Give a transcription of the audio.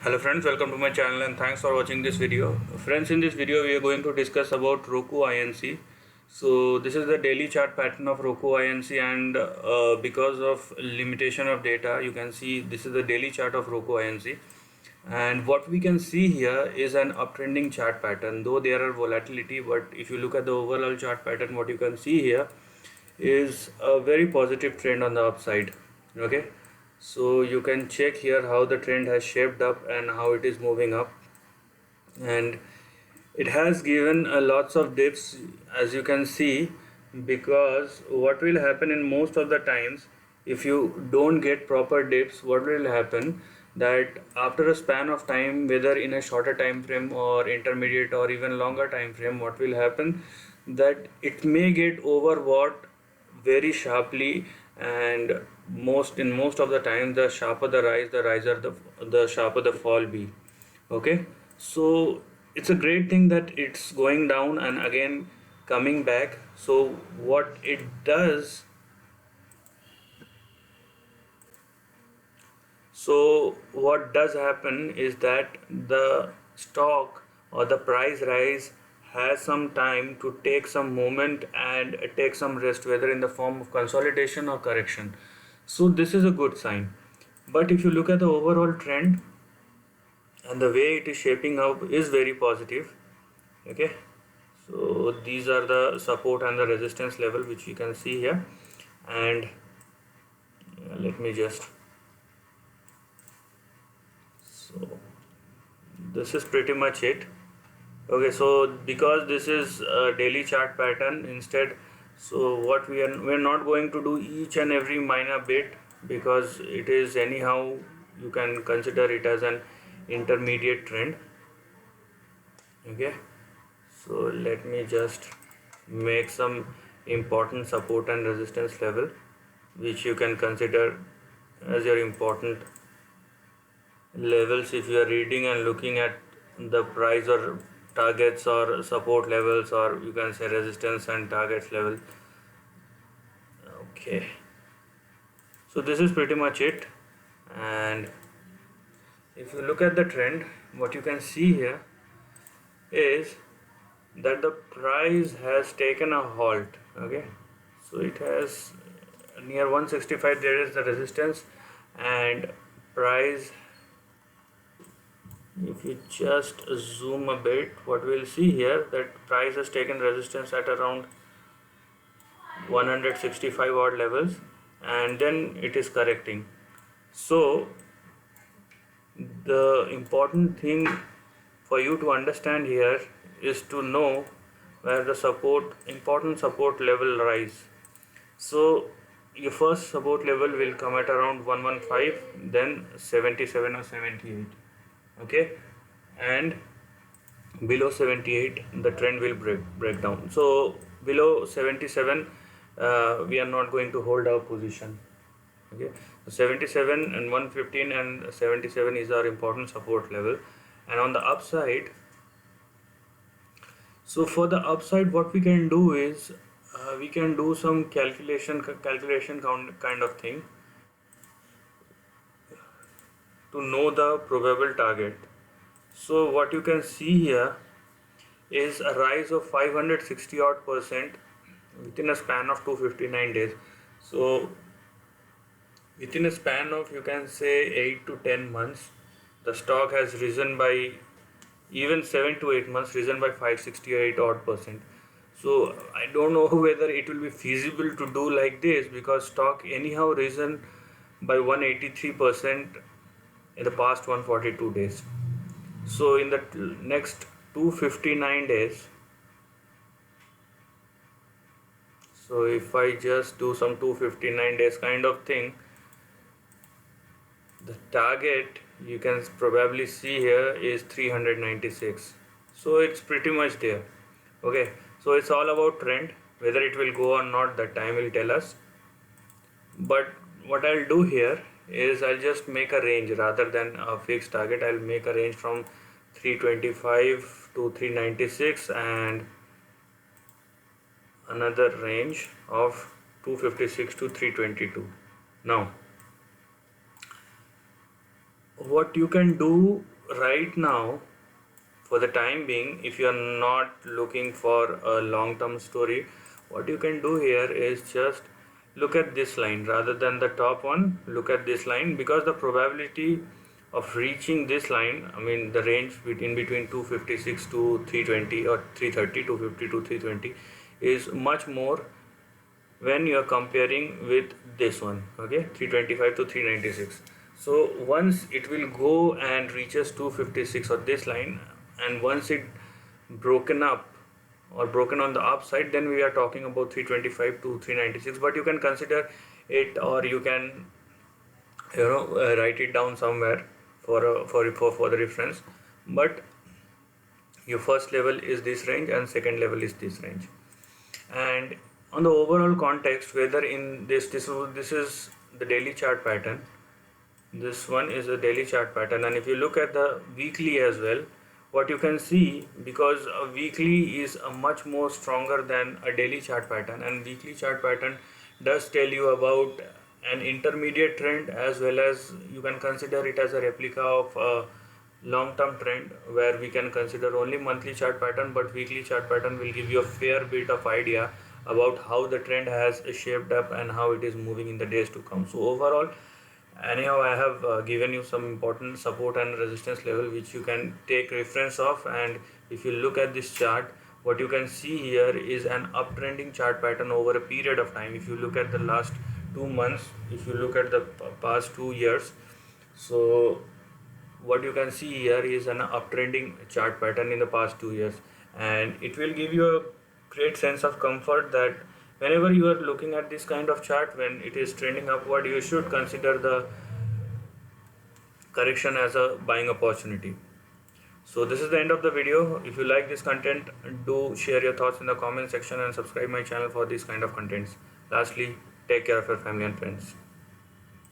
Hello friends, welcome to my channel and thanks for watching this video. Friends, in this video we are going to discuss about Roku INC. So this is the daily chart pattern of Roku INC, and because of limitation of data, you can see this is the daily chart of Roku INC. And what we can see here is an uptrending chart pattern, though there are volatility, but if you look at the overall chart pattern, what you can see here is a very positive trend on the upside. Okay, so you can check here how the trend has shaped up and how it is moving up, and it has given lots of dips, as you can see, because what will happen in most of the times, if you don't get proper dips, what will happen that after a span of time, whether in a shorter time frame or intermediate or even longer time frame, what will happen that it may get overbought very sharply, and most of the time, the sharper the rise, the sharper the fall be. Okay, so it's a great thing that it's going down and again coming back. So what does happen is that the stock or the price rise has some time to take some movement and take some rest, whether in the form of consolidation or correction. So this is a good sign. But if you look at the overall trend and the way it is shaping up is very positive. Okay, so these are the support and the resistance level which you can see here, and let me just, so this is pretty much it. Okay, so because this is a daily chart pattern instead, so what we're not going to do each and every minor bit, because it is anyhow, you can consider it as an intermediate trend. Okay, so let me just make some important support and resistance level which you can consider as your important levels if you are reading and looking at the price or targets or support levels, or you can say resistance and targets level. Okay, so this is pretty much it. And if you look at the trend, what you can see here is that the price has taken a halt. Okay, so it has near 165, there is the resistance, and price, if you just zoom a bit, what we'll see here that price has taken resistance at around 165 odd levels, and then it is correcting. So the important thing for you to understand here is to know where the important support level rise. So your first support level will come at around 115, then 77 or 78. Okay, and below 78 the trend will break down. So below 77, we are not going to hold our position. Okay, so 77 and 115 and 77 is our important support level. And on the upside, so for the upside, what we can do is we can do some calculation kind of thing to know the probable target. So what you can see here is a rise of 560 odd percent within a span of 259 days. So within a span of, you can say, 8 to 10 months, the stock has risen by, even 7 to 8 months, risen by 568 odd percent. So I don't know whether it will be feasible to do like this, because stock anyhow risen by 183% in the past 142 days. So in the next 259 days, so if I just do some 259 days kind of thing, the target you can probably see here is 396. So it's pretty much there. Okay, so it's all about trend. Whether it will go or not, that time will tell us. But what I'll do here is I'll just make a range rather than a fixed target. I'll make a range from 325 to 396 and another range of 256 to 322. Now what you can do right now, for the time being, if you are not looking for a long-term story, what you can do here is just look at this line rather than the top one. Look at this line, because the probability of reaching this line, I mean the range between 256 to 320 or 330, 250 to 320, is much more when you are comparing with this one, okay, 325 to 396. So once it will go and reaches 256 or this line, and once it broken up or broken on the upside, then we are talking about 325 to 396. But you can consider it, or you can write it down somewhere for the reference. But your first level is this range and second level is this range. And on the overall context, whether in this is the daily chart pattern, this one is a daily chart pattern, and if you look at the weekly as well, what you can see, because a weekly is a much more stronger than a daily chart pattern, and weekly chart pattern does tell you about an intermediate trend, as well as you can consider it as a replica of a long-term trend, where we can consider only monthly chart pattern, but weekly chart pattern will give you a fair bit of idea about how the trend has shaped up and how it is moving in the days to come. So overall, anyhow, I have given you some important support and resistance level which you can take reference of. And if you look at this chart, what you can see here is an uptrending chart pattern over a period of time. If you look at the last 2 months, if you look at the past 2 years, so what you can see here is an uptrending chart pattern in the past 2 years, and it will give you a great sense of comfort that whenever you are looking at this kind of chart, when it is trending upward, you should consider the correction as a buying opportunity. So this is the end of the video. If you like this content, do share your thoughts in the comment section and subscribe my channel for this kind of contents. Lastly, take care of your family and friends.